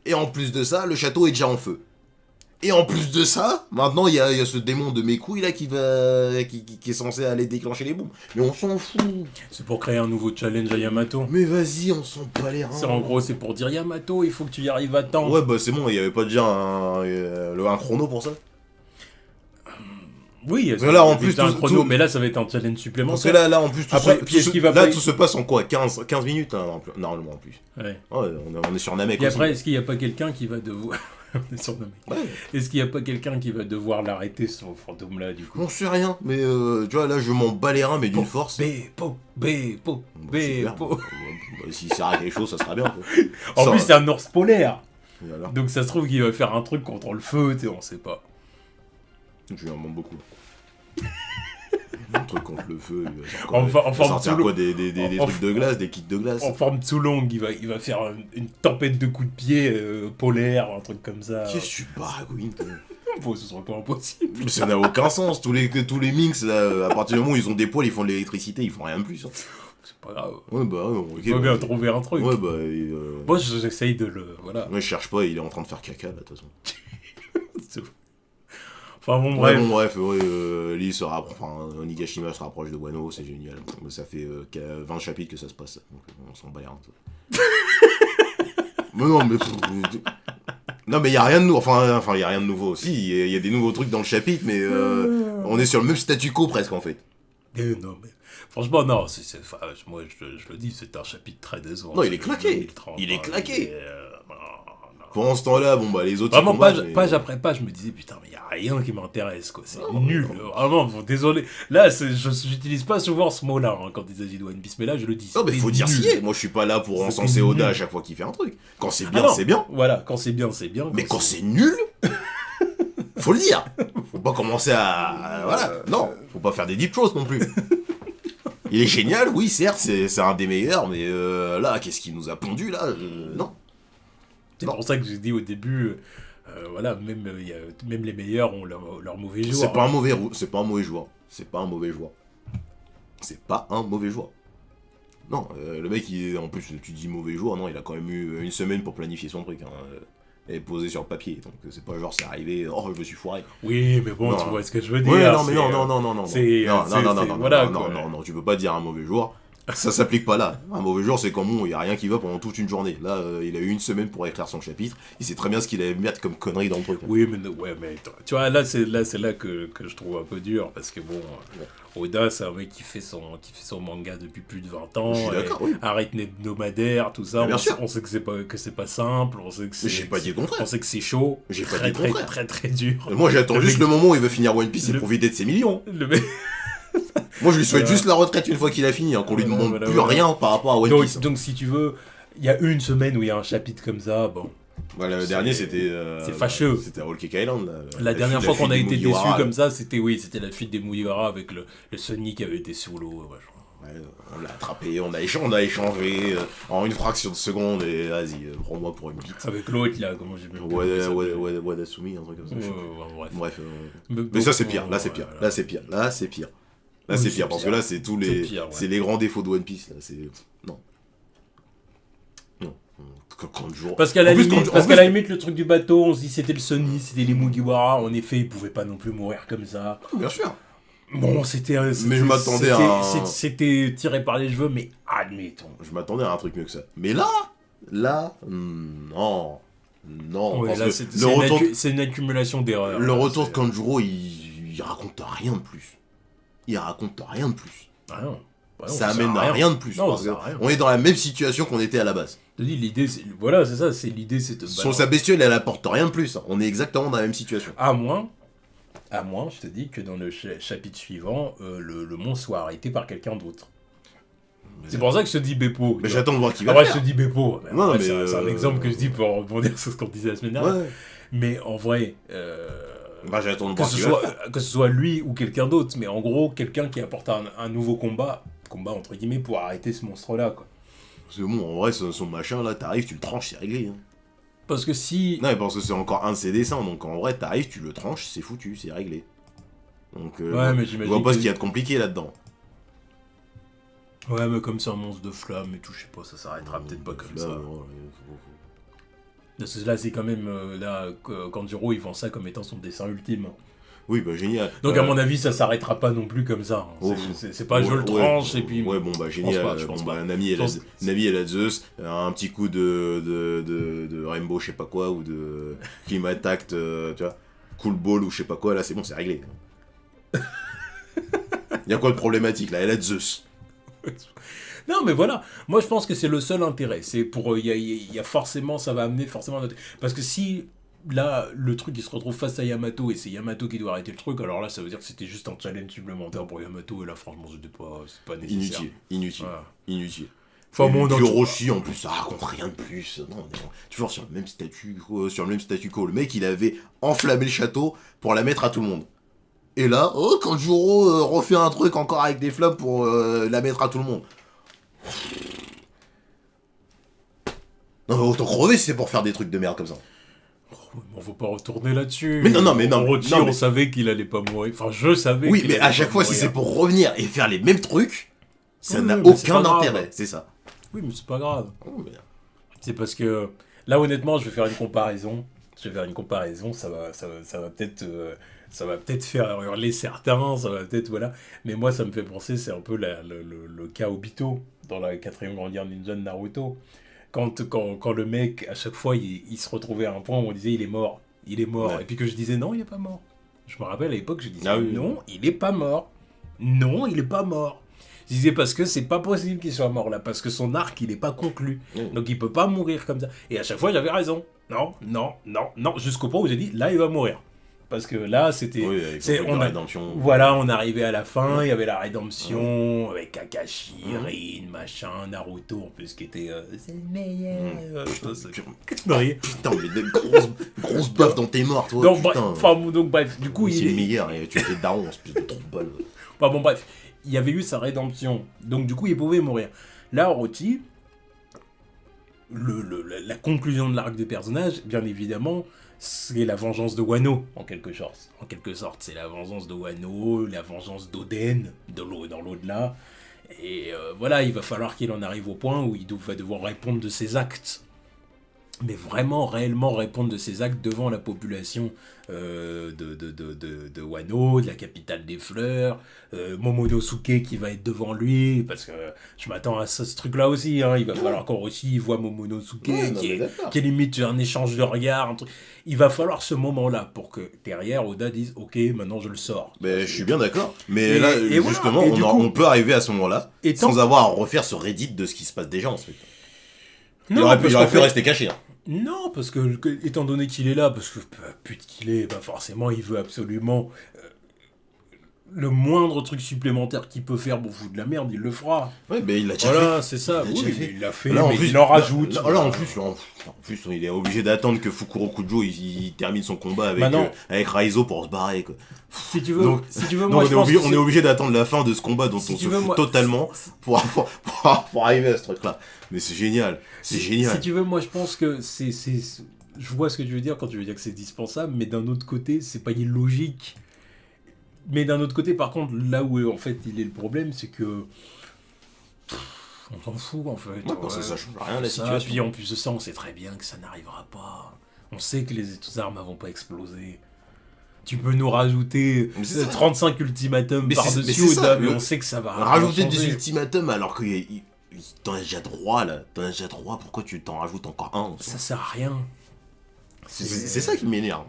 Et en plus de ça, le château est déjà en feu. Et en plus de ça, maintenant il y a ce démon de mes couilles là qui est censé aller déclencher les bombes. Mais on s'en fout. C'est pour créer un nouveau challenge à Yamato. Mais vas-y, on s'en bat les reins. En gros, c'est pour dire Yamato, il faut que tu y arrives à temps. Ouais, bah c'est bon, il y avait pas déjà un chrono pour ça? Oui, là en plus un chrono, mais là ça va être un challenge supplémentaire. Parce que là en plus tout se passe en quoi? 15 minutes hein, normalement en plus. Ouais. On est sur Namek. Et après, est-ce qu'il n'y a pas quelqu'un qui va devoir on est sur Namek. Ouais. Est-ce qu'il n'y a pas quelqu'un qui va devoir l'arrêter ce fantôme là du coup? J'en sais rien, mais tu vois là je m'en bats les reins mais d'une force. Super. S'il sert à quelque chose, ça sera bien. Quoi. En plus c'est un ours polaire. Alors. Donc ça se trouve qu'il va faire un truc contre le feu, tu sais, on sait pas. Je lui en demande beaucoup. Un truc contre le feu, il va sortir quoi, des trucs de glace, des kits de glace. En forme Tsulong, il va faire une tempête de coups de pied polaire, un truc comme ça. Qu'est-ce que tu baragouines bon, ce sera pas impossible. Mais ça n'a aucun sens, tous les minx, là, à partir du moment où ils ont des poils, ils font de l'électricité, ils font rien de plus. Hein. C'est pas grave. Ouais, bah, il va bien trouver un truc. Ouais, bah. Moi, j'essaye de le. Voilà. Moi, je cherche pas, il est en train de faire caca, là, de toute façon. Enfin bon, bref. Lee se rapproche, Onigashima se rapproche de Wano, c'est génial. Ça fait 20 chapitres que ça se passe, donc on s'en bat les reins. Mais non, mais... Non, mais il y a rien de nouveau, enfin, il y a rien de nouveau. Si, il y a des nouveaux trucs dans le chapitre, mais on est sur le même statu quo presque, en fait. Non, mais... Franchement, non, moi je le dis, c'est un chapitre très décevant. Non, il est claqué. Il est claqué. Non. Pendant ce temps-là, bon bah les autres... Vraiment, page après page, je me disais, putain, mais il n'y a rien qui m'intéresse, quoi. C'est nul. Vraiment, désolé. Là, j'utilise pas souvent ce mot-là hein, quand il s'agit de One Piece, mais là, je le dis. Non, mais faut dire si est. Moi, je suis pas là pour encenser Oda à chaque fois qu'il fait un truc. Quand c'est bien, c'est bien. Voilà, quand c'est bien, c'est bien. Mais quand c'est nul, faut le dire. Faut pas commencer à... Voilà. Non, faut pas faire des deep choses non plus. Il est génial, oui, certes, c'est un des meilleurs, mais là, qu'est-ce qu'il nous a pondu, là Non. C'est pour ça que j'ai dit au début, voilà, même les meilleurs ont leur mauvais joueur. C'est pas un mauvais joueur. C'est pas un mauvais joueur. C'est pas un mauvais joueur. C'est pas un mauvais joueur. Non, le mec, en plus, tu dis mauvais joueur, non, il a quand même eu une semaine pour planifier son truc. Hein, et poser sur le papier. Donc c'est pas genre c'est arrivé, oh je me suis foiré. Oui, mais bon, non. Tu vois ce que je veux dire. Oui, non, mais non. Non, tu peux pas dire un mauvais joueur. Ça s'applique pas là. Un mauvais joueur, c'est comme bon, il y a rien qui va pendant toute une journée. Là, il a eu une semaine pour écrire son chapitre. Il sait très bien ce qu'il allait mettre comme connerie dans le truc. Oui, mais tu vois, là c'est là que je trouve un peu dur parce que bon, Oda, c'est un mec qui fait son manga depuis plus de 20 ans. Je suis d'accord, oui. Arrête hebdomadaire, tout ça. Bien sûr. On sait que c'est pas simple, on sait que c'est. J'ai pas dit le contraire. On sait que c'est chaud. J'ai pas dit le contraire. Très dur. Moi, j'attends juste le moment où il veut finir One Piece et profiter de ses millions. Moi, je lui souhaite juste la retraite une fois qu'il a fini, hein, qu'on lui demande plus rien par rapport à One Piece. Donc, si tu veux, il y a une semaine où il y a un chapitre comme ça, bon. Voilà, le dernier, c'était. C'est fâcheux. C'était Whole Cake Island. La dernière fois qu'on a été déçus comme ça, c'était la fuite des Mugiwara avec le Sonic qui avait été sous l'eau. Ouais, on l'a attrapé, on a échangé en une fraction de seconde et vas-y, prends-moi pour une bite. Avec l'autre, là, comment j'ai bien Wadasumi, un truc comme ça. Bref. Mais ça, c'est pire. Là, c'est pire. Là, c'est pire. Là, c'est pire. Là, c'est pire. Parce que là, c'est tous les. C'est les grands défauts de One Piece. Là, c'est. Non. Kanjuro. Parce qu'à la limite, le truc du bateau, on se dit c'était le Sonic, c'était les Mugiwara. En effet, ils pouvaient pas non plus mourir comme ça. Bien sûr. Bon, c'était. Mais je m'attendais à. C'était tiré par les cheveux, mais admettons. Je m'attendais à un truc mieux que ça. Mais là, non. Ouais, parce que c'est une accumulation d'erreurs. Le retour de Kanjuro, il raconte rien de plus. Il raconte rien de plus. Ah non. Bah non ça amène à rien de plus. Non, parce on est dans la même situation qu'on était à la base. Je te dis, l'idée, c'est l'idée, c'est de. Sur sa bestiole, elle apporte rien de plus. On est exactement dans la même situation. À moins, je te dis que dans le chapitre suivant, le monde soit arrêté par quelqu'un d'autre. C'est pour ça que je te dis Beppo. Mais j'attends de voir qui va faire. Je te dis Beppo. C'est un exemple que je dis pour rebondir sur ce qu'on disait la semaine dernière. Ouais. Mais en vrai, j'attends de voir qui va faire. Que ce soit lui ou quelqu'un d'autre, mais en gros, quelqu'un qui apporte un nouveau combat entre guillemets, pour arrêter ce monstre-là, quoi. Parce que bon, en vrai, son machin, là, t'arrives, tu le tranches, c'est réglé. Hein. Parce que si... Non, mais parce que c'est encore un de ses dessins, donc en vrai, t'arrives, tu le tranches, c'est foutu, c'est réglé. Donc, mais je vois pas ce qu'il y a de compliqué là-dedans. Ouais, mais comme c'est un monstre de flamme et tout, je sais pas, ça s'arrêtera peut-être pas comme ça. Là, c'est quand même... Kanjuro, il vend ça comme étant son dessin ultime. Oui, bah génial. Donc à mon avis, ça s'arrêera pas non plus comme ça. C'est pas je le tranche et puis... Ouais, bon bah génial. Nami elle a Zeus, un petit coup de Rainbow je sais pas quoi, ou de Climate Act, tu vois, Cool Ball ou je sais pas quoi, là c'est bon, c'est réglé. Y'a quoi de problématique là? Elle a Zeus. Non mais voilà, moi je pense que c'est le seul intérêt. C'est pour... Il y a forcément, ça va amener forcément... Parce que si... Là, le truc, il se retrouve face à Yamato et c'est Yamato qui doit arrêter le truc. Alors là, ça veut dire que c'était juste un challenge supplémentaire pour Yamato. Et là, franchement, c'est pas nécessaire. Inutile. Enfin bon, donc Orochi, en plus, ça raconte rien de plus. Non, on est toujours sur le même statu quo. Le mec, il avait enflammé le château pour la mettre à tout le monde. Et là, quand Juro refait un truc encore avec des flammes pour la mettre à tout le monde. Non, mais autant crever si c'est pour faire des trucs de merde comme ça. On va pas retourner là-dessus. Mais non. On savait qu'il allait pas mourir. Enfin, je savais. Oui, mais à chaque fois, si c'est pour revenir et faire les mêmes trucs, ça n'a aucun intérêt. C'est ça. Oui, mais c'est pas grave. Oh, mais... C'est parce que là, honnêtement, je vais faire une comparaison. Ça va peut-être faire hurler certains. Ça va peut-être Mais moi, ça me fait penser, c'est un peu le cas Obito dans la 4ème grande guerre ninja de Naruto. Quand le mec, à chaque fois, il se retrouvait à un point où on disait il est mort. Ouais. Et puis que je disais non, il est pas mort. Je me rappelle à l'époque, je disais non, il est pas mort. Non, il est pas mort. Je disais parce que c'est pas possible qu'il soit mort là, parce que son arc il est pas conclu. Donc il peut pas mourir comme ça. Et à chaque fois j'avais raison. Non, jusqu'au point où j'ai dit là il va mourir. Parce que là, c'était... Oui, rédemption. Voilà, on arrivait à la fin, il y avait la rédemption, avec Kakashi, Rin, machin, Naruto, en plus, qui était... c'est le meilleur. Putain, mais des grosses baffes dans tes morts, toi. Donc bref, du coup... C'est le meilleur, et tu étais daron, espèce de trompe balle. Bon, bref. il y avait eu sa rédemption. Donc du coup, il pouvait mourir. Là, Orochi, la conclusion de l'arc des personnages, bien évidemment, c'est la vengeance de Wano, en quelque sorte. En quelque sorte, c'est la vengeance de Wano, la vengeance d'Oden, dans l'au-delà. Et voilà, il va falloir qu'il en arrive au point où il va devoir répondre de ses actes. Mais vraiment, réellement répondre de ses actes devant la population de Wano, de la capitale des fleurs, Momonosuke qui va être devant lui, parce que je m'attends à ce truc-là aussi, hein. Il va falloir qu'Orochi voit Momonosuke, qui limite un échange de regards, un truc. Il va falloir ce moment-là pour que derrière Oda dise ok, maintenant je le sors. Mais je suis bien d'accord, mais là, justement, voilà. On peut arriver à ce moment-là sans avoir à refaire ce Reddit de ce qui se passe déjà en fait. Il aurait pu rester caché. Hein. Non, parce que, étant donné qu'il est là, parce que pute qu'il est, bah forcément, il veut absolument le moindre truc supplémentaire qu'il peut faire pour foutre de la merde, il le fera. Ouais, mais il l'a déjà fait. Voilà, c'est ça. Il l'a fait, là, mais il en rajoute. Là, en plus, il est obligé d'attendre que Fukuro Kujo il termine son combat avec Raizo pour se barrer. Quoi. Si tu veux, moi, on est obligé d'attendre la fin de ce combat dont on se fout totalement pour arriver à ce truc-là. Mais c'est génial, génial. Si tu veux, moi je pense que c'est... Je vois ce que tu veux dire quand tu veux dire que c'est dispensable, mais d'un autre côté, c'est pas illogique. Mais d'un autre côté, par contre, là où en fait il est le problème, c'est que... on s'en fout en fait. Ouais, ça change rien la situation. Puis en plus de ça, on sait très bien que ça n'arrivera pas. On sait que les armes vont pas exploser. Tu peux nous rajouter 35 ultimatums par-dessus, mais on sait que ça va rajouter des ultimatums alors que... T'en as déjà 3 là, pourquoi tu t'en rajoutes encore un? Ça sert à rien. C'est ça qui m'énerve.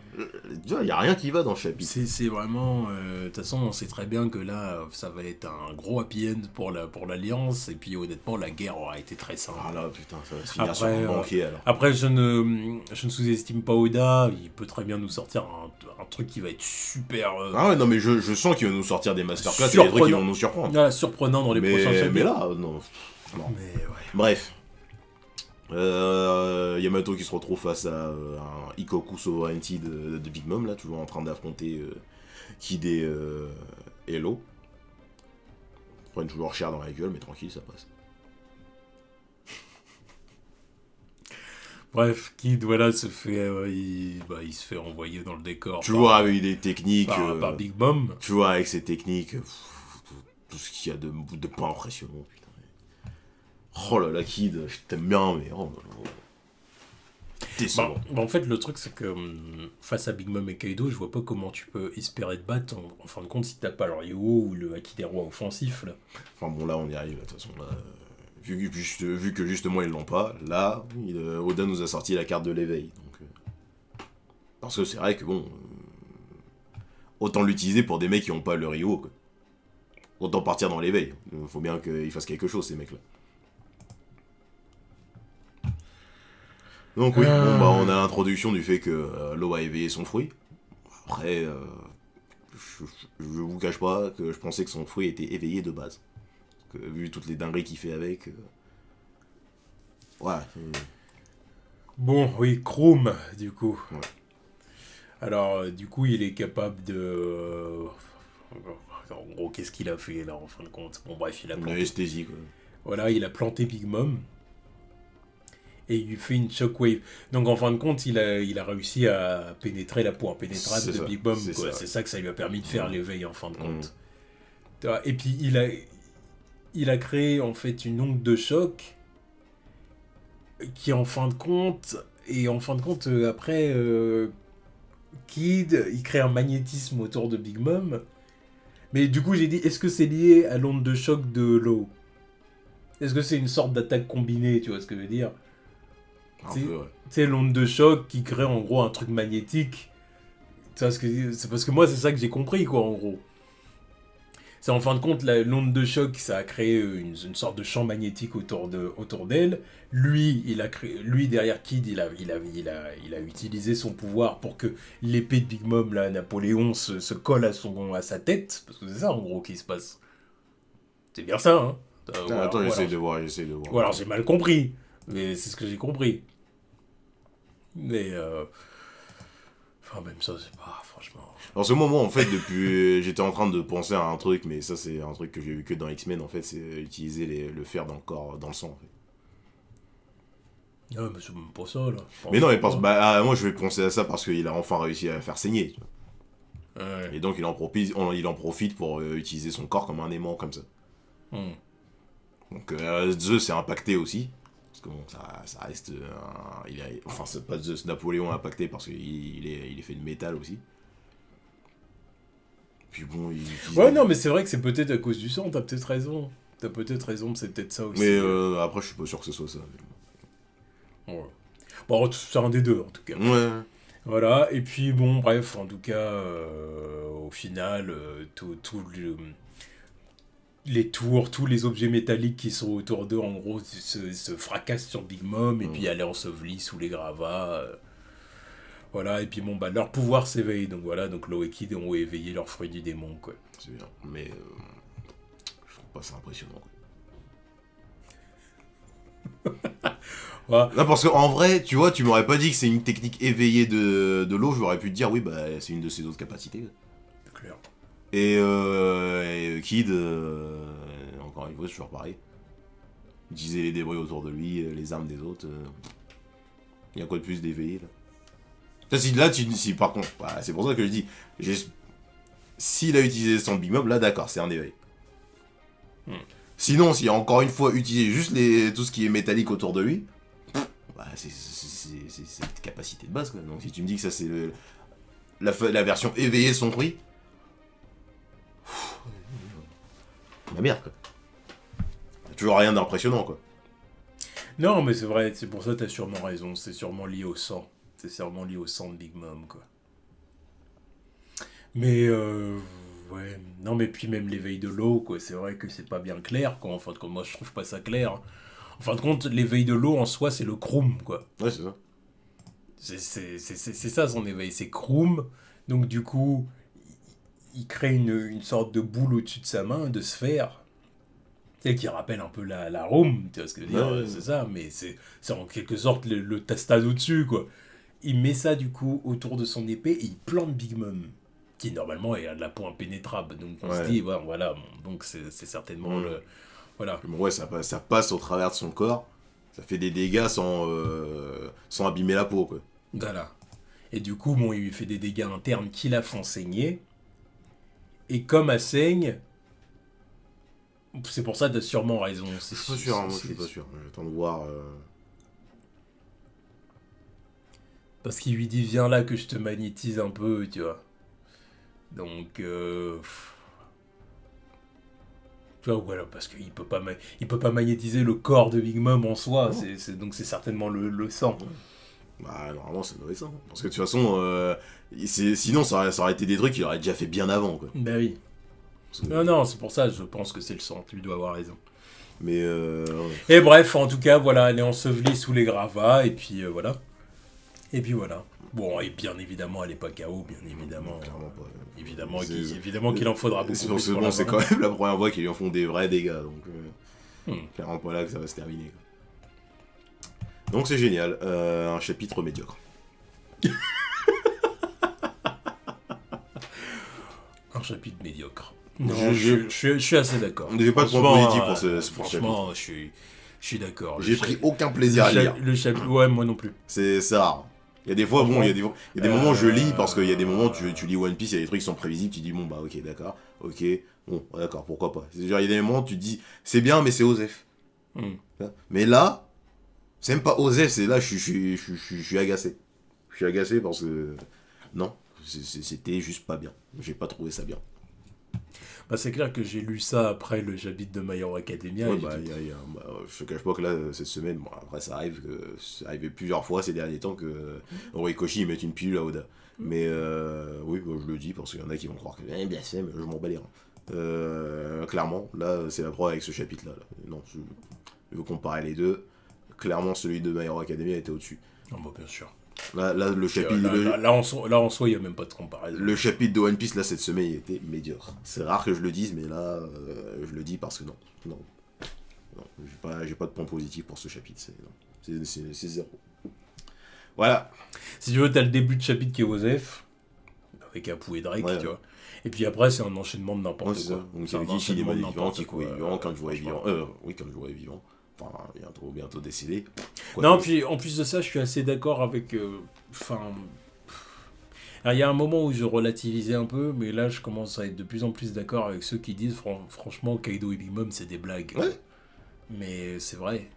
Tu vois, y a rien qui va dans le chapitre. C'est vraiment... De toute façon, on sait très bien que là, ça va être un gros happy end pour l'Alliance, et puis honnêtement, la guerre aura été très simple. Ah là, putain, ça va se finir sur un banquier alors. Après, je ne sous-estime pas Oda, il peut très bien nous sortir un truc qui va être super... Ah ouais, non mais je sens qu'il va nous sortir des masterclass et des trucs qui vont nous surprendre. Voilà, surprenant dans les prochains chapitres. Mais là, non. Mais ouais. Bref. Yamato qui se retrouve face à un Ikoku Sovereignty de Big Mom, là, toujours en train d'affronter Kid et Hello. Ils prennent toujours cher dans la gueule, mais tranquille, ça passe. Bref, Kid, voilà, se fait, il se fait envoyer dans le décor. Toujours avec des techniques. Par Big Mom. Toujours avec ces techniques. Tout ce qu'il y a de pas impressionnant, putain. Oh là là, Kid, je t'aime bien, mais oh là là. Décevant. En fait, le truc, c'est que face à Big Mom et Kaido, je vois pas comment tu peux espérer te battre en fin de compte si t'as pas le Ryo ou le Haki des Rois offensif, là. Enfin bon, là, on y arrive, de toute façon, là. Vu que justement ils l'ont pas, là, Oda nous a sorti la carte de l'éveil. Donc, parce que c'est vrai que bon, autant l'utiliser pour des mecs qui ont pas le Ryo, quoi. Autant partir dans l'éveil. Il faut bien qu'ils fassent quelque chose, ces mecs-là. Donc oui, on a l'introduction du fait que l'eau a éveillé son fruit. Après, je vous cache pas que je pensais que son fruit était éveillé de base. Parce que, vu toutes les dingueries qu'il fait avec... Ouais. Bon, oui, Chrome, du coup. Ouais. Alors, du coup, il est capable de... En gros, qu'est-ce qu'il a fait, là, en fin de compte? Bon, bref, il a planté... Une anesthésie, quoi. Voilà, il a planté Big Mom. Et il lui fait une shockwave. Donc en fin de compte, il a réussi à pénétrer la peau impénétrable de Big Mom. C'est ça que ça lui a permis de faire l'éveil en fin de compte. Et puis il a créé en fait une onde de choc qui en fin de compte... Et en fin de compte, après, Kid, il crée un magnétisme autour de Big Mom. Mais du coup, j'ai dit, est-ce que c'est lié à l'onde de choc de l'eau? Est-ce que c'est une sorte d'attaque combinée, tu vois ce que je veux dire? Tu sais, l'onde de choc qui crée en gros un truc magnétique. C'est parce que moi, c'est ça que j'ai compris, quoi, en gros. C'est en fin de compte, l'onde de choc, ça a créé une sorte de champ magnétique autour d'elle. Lui, derrière Kid, il a utilisé son pouvoir pour que l'épée de Big Mom, là, Napoléon, se colle à sa tête. Parce que c'est ça, en gros, qui se passe. C'est bien ça, hein. Attends, j'essaie de voir. Ou alors j'ai mal compris, mais c'est ce que j'ai compris. Mais Ah, même ça, c'est pas... Franchement... En ce moment, en fait, depuis... J'étais en train de penser à un truc, mais ça, c'est un truc que j'ai vu que dans X-Men, en fait, c'est utiliser le fer dans le corps, dans le sang, en fait. Ah, mais c'est même pas ça, là. Mais non, mais moi, je vais penser à ça parce qu'il a enfin réussi à faire saigner, tu vois. Ouais. Et donc, il en profite pour utiliser son corps comme un aimant, comme ça. Donc, Zeus est impacté aussi. Parce que bon, ça reste. Enfin, c'est pas Zeus, Napoléon est impacté parce qu'il est fait de métal aussi. Puis bon, Ouais, non, mais c'est vrai que c'est peut-être à cause du sang, t'as peut-être raison. C'est peut-être ça aussi. Mais après, je suis pas sûr que ce soit ça. Ouais. Bon, c'est un des deux, en tout cas. Ouais. Voilà, et puis bon, bref, en tout cas, au final, les tours, tous les objets métalliques qui sont autour d'eux, en gros, se fracassent sur Big Mom, et puis elle est ensevelie sous les gravats. Voilà, et puis bon, bah, leur pouvoir s'éveille, donc voilà, donc Law et Kid ont éveillé leur fruit du démon, quoi. C'est bien, mais je trouve pas ça impressionnant, quoi. Voilà. Non, parce qu'en vrai, tu vois, tu m'aurais pas dit que c'est une technique éveillée de l'eau, j'aurais pu te dire, oui, bah, c'est une de ses autres capacités. C'est clair. Et Kid, encore une fois, c'est toujours pareil. Utiliser les débris autour de lui, les armes des autres. Il y a quoi de plus d'éveillé, là? Si, par contre, voilà, c'est pour ça que je dis, s'il a utilisé son Big Mob, là, d'accord, c'est un éveil. Sinon, s'il a encore une fois utilisé juste tout ce qui est métallique autour de lui, bah, c'est cette capacité de base, quoi. Donc si tu me dis que ça, c'est la version éveillée de son fruit, la merde, quoi. Y a toujours rien d'impressionnant, quoi. Non, mais c'est vrai, c'est pour ça que t'as sûrement raison, c'est sûrement lié au sang. C'est sûrement lié au sang de Big Mom, quoi. Mais, ouais, non, mais puis même l'éveil de l'eau, quoi, c'est vrai que c'est pas bien clair, quoi. En fin de compte, moi, je trouve pas ça clair. En fin de compte, l'éveil de l'eau, en soi, c'est le Kroom, quoi. Ouais, c'est ça. C'est ça, son éveil, c'est Kroom. Donc, du coup, il crée une sorte de boule au-dessus de sa main, de sphère, tu sais, qui rappelle un peu la Room, tu vois ce que je veux dire, Ouais. c'est ça, mais c'est en quelque sorte le Tastade au-dessus, quoi. Il met ça, du coup, autour de son épée, et il plante Big Mom, qui normalement est à de la peau impénétrable. Donc on se dit, ouais, voilà, bon, donc c'est certainement le... Voilà. Mais ouais, ça passe au travers de son corps, ça fait des dégâts sans abîmer la peau, quoi. Voilà. Et du coup, bon, il lui fait des dégâts internes qui la font saigner. Et comme elle saigne, c'est pour ça que t'as sûrement raison. Je suis pas sûr, moi je suis pas sûr. J'attends de voir. Parce qu'il lui dit, viens là que je te magnétise un peu, tu vois. Donc, tu vois, voilà, parce qu'il peut pas magnétiser le corps de Big Mom en soi. Donc c'est certainement le sang. Bah, normalement, ça doit être ça. Parce que de toute façon, sinon, ça aurait été des trucs qu'il aurait déjà fait bien avant, quoi. Bah oui. Non, c'est pour ça, je pense que c'est le sang. Tu dois avoir raison. Mais. Et bref, en tout cas, voilà, elle est ensevelie sous les gravats, et puis voilà. Et puis voilà. Bon, et bien évidemment, elle n'est pas KO, bien évidemment. Clairement pas. Évidemment qu'il en faudra beaucoup plus. C'est quand même la première fois qu'ils lui en font des vrais dégâts, donc. Clairement pas là que ça va se terminer, quoi. Donc c'est génial, un chapitre médiocre. Un chapitre médiocre. Non, je suis assez d'accord. J'ai pas de point positif pour ce franchement, je suis d'accord. J'ai pris aucun plaisir à lire. Le chapitre, ouais, moi non plus. C'est rare. Il y a des fois, bon, il y a des moments où je lis, parce qu'il y a des moments où tu lis One Piece, il y a des trucs qui sont prévisibles, tu dis, bon, bah ok, d'accord, bon, d'accord, pourquoi pas. Genre, il y a des moments où tu te dis, c'est bien, mais c'est Osef. Mais là, c'est même pas Osef, c'est là, je suis agacé. Je suis agacé parce que, non, c'était juste pas bien. J'ai pas trouvé ça bien. Bah, c'est clair que j'ai lu ça après le chapitre de My Hero Academia. Ouais, je te cache pas que là, cette semaine, bon, après ça arrivé plusieurs fois ces derniers temps que Horikoshi mette une pilule à Oda. Mais oui, bah, je le dis parce qu'il y en a qui vont croire que blasphème, je m'en bats les reins. Clairement, là, c'est la preuve avec ce chapitre-là. Non, je veux comparer les deux. Clairement, celui de My Hero Academia était au-dessus. Non, bah, bien sûr. Là, le chapitre. Là, en soi, il n'y a même pas de comparaison. Le chapitre de One Piece, là, cette semaine, il était médiocre. C'est rare que je le dise, mais là, je le dis parce que non, j'ai pas de point positif pour ce chapitre. C'est zéro. Voilà. Si tu veux, t'as le début de chapitre qui est Osef, avec Apu et Drake, tu vois. Et puis après, c'est un enchaînement de n'importe quoi. Donc c'est qui s'il est mort vivant, qui est vivant, quand je vois est vivant. Oui, quand je vois est vivant. Enfin, bientôt décédé. Non, puis en plus de ça, je suis assez d'accord avec... il y a un moment où je relativisais un peu, mais là, je commence à être de plus en plus d'accord avec ceux qui disent, franchement, Kaido et Big Mom, c'est des blagues. Ouais. Mais c'est vrai.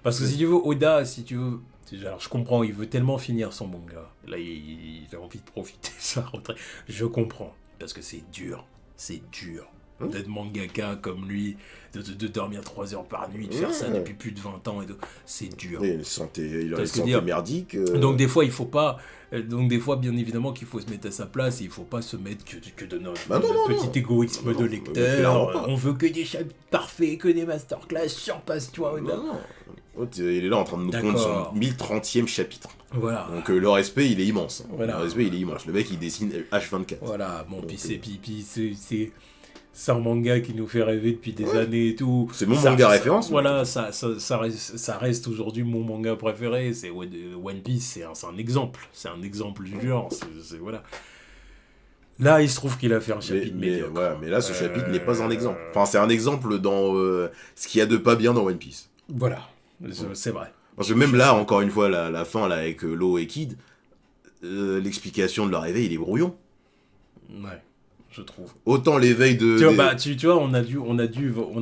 Parce que si tu veux, Oda, si tu veux... Alors, je comprends, il veut tellement finir son manga. Là, il a envie de profiter de sa retraite. Je comprends, parce que c'est dur. C'est dur. D'être mangaka comme lui, de dormir 3 heures par nuit, de faire ça depuis plus de 20 ans et tout. C'est dur. Il a une santé merdique. Donc des fois, il faut pas... Donc des fois, bien évidemment, qu'il faut se mettre à sa place et il faut pas se mettre que de notre petit égoïsme de lecteur. On veut que des chapitres parfaits, que des masterclass, surpasse-toi. Non. Il est là en train de nous prendre son 1030e chapitre. Voilà. Donc le respect, il est immense. Voilà. Le respect, il est immense. Le mec, il dessine H24. Voilà, bon, puis c'est un manga qui nous fait rêver depuis des années et tout. C'est mon manga référence. Voilà, ça reste aujourd'hui mon manga préféré. C'est One Piece, c'est un exemple. C'est un exemple du genre. Voilà. Là, il se trouve qu'il a fait un chapitre médiocre. Mais là, ce chapitre n'est pas un exemple. Enfin, c'est un exemple dans ce qu'il y a de pas bien dans One Piece. Voilà, c'est vrai. Parce que même là, encore une fois, la fin là, avec Law et Kid, l'explication de leur réveil, il est brouillon. Ouais. Je trouve. Autant l'éveil de... Tu vois, on a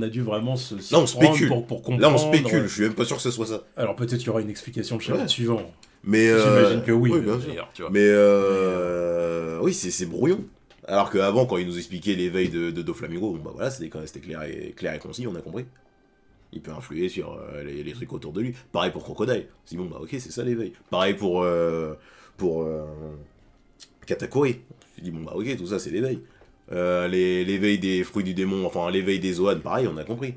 dû vraiment se là, on spécule. Pour comprendre. Là, on spécule. Je suis même pas sûr que ce soit ça. Alors, peut-être qu'il y aura une explication le chapitre suivant. Mais j'imagine que oui. Bien sûr. Tu vois. Mais oui, c'est brouillon. Alors qu'avant, quand ils nous expliquaient l'éveil de Doflamingo, bon, bah voilà, c'était clair et concis, on a compris. Il peut influer sur les trucs autour de lui. Pareil pour Crocodile. C'est bon, bah ok, c'est ça l'éveil. Pareil pour Katakuri. Je dis bon, bah ok, tout ça, c'est l'éveil. L'éveil des fruits du démon, enfin l'éveil des Zoan, pareil, on a compris.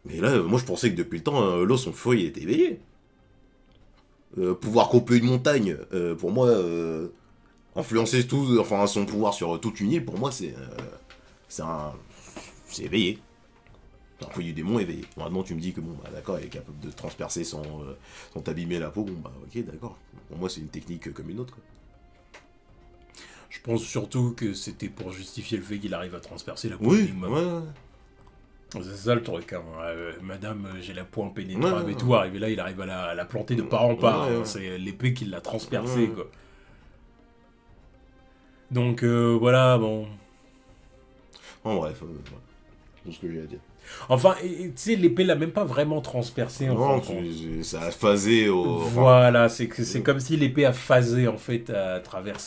Mais là, moi je pensais que depuis le temps, l'eau, son feu, il était éveillé. Pouvoir couper une montagne, pour moi, influencer tout, enfin son pouvoir sur toute une île, pour moi c'est éveillé. Un fruit du démon éveillé. Normalement, tu me dis que bon, bah d'accord, il est capable de transpercer sans t'abîmer la peau, bon bah ok, d'accord. Pour moi, c'est une technique comme une autre, quoi. Je pense surtout que c'était pour justifier le fait qu'il arrive à transpercer la peau. Oui, ouais. C'est ça le truc. Hein. Madame, j'ai la peau impénétrable et tout. Arrivé là, il arrive à la planter de part en part. Hein. C'est l'épée qui l'a transpercée, quoi. Donc voilà, bon. En bref, c'est ce que j'ai à dire. Enfin, tu sais, l'épée l'a même pas vraiment transpercé. Non, ça a phasé au... Voilà, c'est comme si l'épée a phasé, en fait, à travers...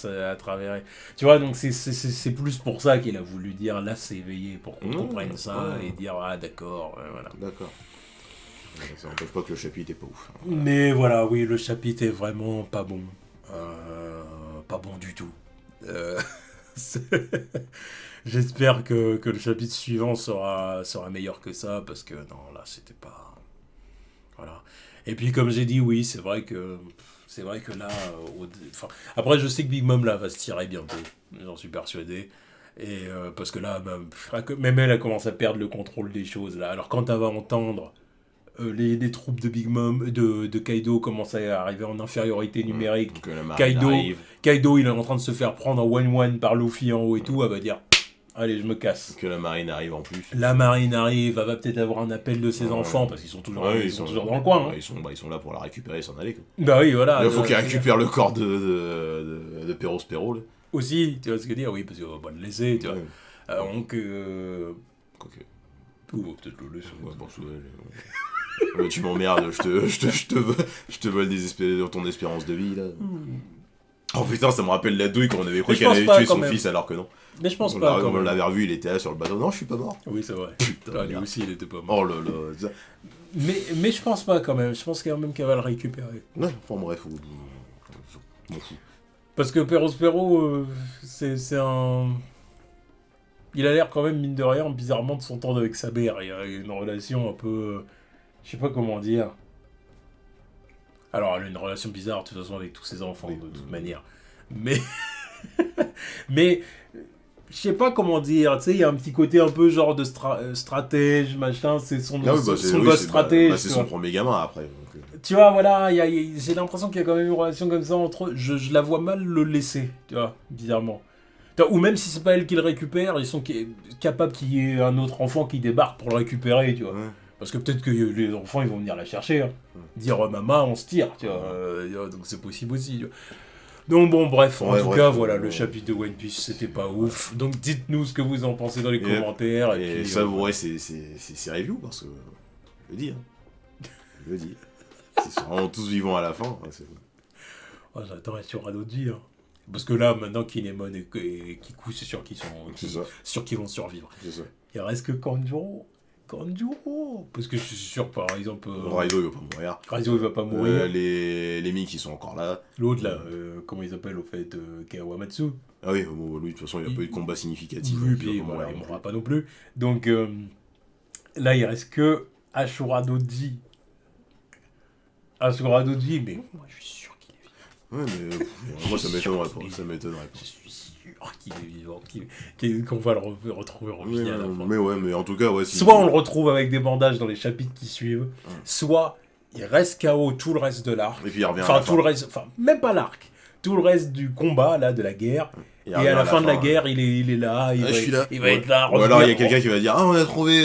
Tu vois, donc c'est plus pour ça qu'il a voulu dire, là, c'est éveillé, pour qu'on comprenne ça, et dire, ah, d'accord, voilà. D'accord. Ça n'empêche pas que le chapitre est pas ouf. Mais voilà, oui, le chapitre est vraiment pas bon. Pas bon du tout. J'espère que le chapitre suivant sera meilleur que ça, parce que non, là, c'était pas... Voilà. Et puis, comme j'ai dit, oui, c'est vrai que là... Après, je sais que Big Mom, là, va se tirer bientôt. J'en suis persuadé. Et parce que là, même elle a commencé à perdre le contrôle des choses, là. Alors, quand elle va entendre les troupes de Big Mom, de Kaido commencent à arriver en infériorité numérique, Kaido, il est en train de se faire prendre en 1-1 par Luffy en haut et tout, elle va dire... Allez, je me casse. Que la marine arrive en plus. La marine arrive, elle va peut-être avoir un appel de ses enfants, parce qu'ils sont toujours, toujours dans le coin. Ils sont là pour la récupérer et s'en aller. Quoi. Bah oui, voilà. Il faut qu'ils récupèrent le corps de Perros Perrault. Là. Aussi, tu vois ce que je veux dire, oui, parce qu'on va pas le laisser, tu vois. Donc... Quoique. Peut-être le laisser. Ouais, bon, tu m'emmerdes, je te vole ton espérance de vie, là. Oh putain, ça me rappelle la douille quand on avait cru qu'elle avait tué son fils alors que non. Mais je pense pas. On l'avait revu, il était là sur le bateau. Non, je suis pas mort. Oui, c'est vrai. Putain, lui aussi, il était pas mort. Oh là là. Mais je pense pas quand même. Je pense quand même qu'elle va le récupérer. Ouais, enfin bref. M'en fous. Parce que Perros Perrault, c'est un... Il a l'air quand même, mine de rien, bizarrement de s'entendre avec sa mère. Il y a une relation un peu... Je sais pas comment dire. Alors, elle a une relation bizarre, de toute façon, avec tous ses enfants, de toute manière. Mais... je sais pas comment dire, tu sais, il y a un petit côté un peu genre de stratège, machin, c'est son, Ah oui, bah, son gosse stratège. c'est son premier gamin après. Donc, Tu vois, voilà, j'ai l'impression qu'il y a quand même une relation comme ça entre eux. Je la vois mal le laisser, tu vois, bizarrement. Ou même si c'est pas elle qui le récupère, ils sont capables qu'il y ait un autre enfant qui débarque pour le récupérer, tu vois. ouais. Parce que peut-être que les enfants, ils vont venir la chercher, hein. Dire maman, on se tire, tu vois. Donc c'est possible aussi, tu vois. Donc bon, bref, en tout cas, voilà, le chapitre de One Piece, c'était pas ouf. Donc dites-nous ce que vous en pensez dans les commentaires. Et puis, savourez ces reviews, parce que je le dis, hein. Je le dis. Ils sont vraiment tous vivants à la fin. Ouais, oh, j'attends sur Radoji, hein. Parce que là, maintenant, Kinemon et Kiku, c'est sûr qu'ils vont survivre. C'est ça. Il reste que Kanjuro. Parce que je suis sûr, par exemple... Raido, il va pas mourir. Raido, il va pas mourir. Les Mii qui sont encore là. L'autre, là, comment ils appellent, au fait, Kawamatsu. Ah oui, lui, de toute façon, il n'y a pas eu de combat significatif. Oui, puis voilà, il mourra pas non plus. Donc, là, il reste que Ashura Doji. Mais moi, je suis sûr qu'il est vivant. Ouais, mais moi, ça m'étonnerait pas. Ça m'étonnerait pas. Je suis sûr qu'il est vivant, qu'on va le retrouver en vie à la fin. Mais ouais, mais en tout cas, ouais. Soit on le retrouve avec des bandages dans les chapitres qui suivent, soit il reste KO tout le reste de l'arc. Et puis il revient enfin, tout le reste, enfin, même pas l'arc. Tout le reste du combat, là, de la guerre. Et à la fin de la guerre, il est là. Il va être là. Ou alors il y a quelqu'un qui va dire: ah, on a trouvé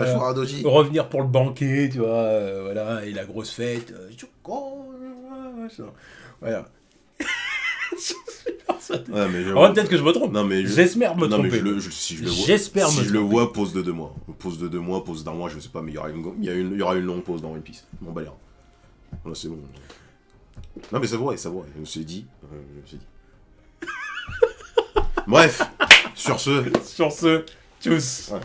Ashura Doji. Revenir pour le banquet, tu vois. Voilà, et la grosse fête. Voilà. Ouais, mais peut-être que je me trompe. Non, mais j'espère me tromper. Si je le vois, pause de 2 mois. Pause de 2 mois, pause d'1 mois, je sais pas, mais il y aura une longue pause dans One Piece. Bon, bah, là, c'est bon. Non, mais ça va, je me suis dit. Bref, sur ce, tchuss. ouais.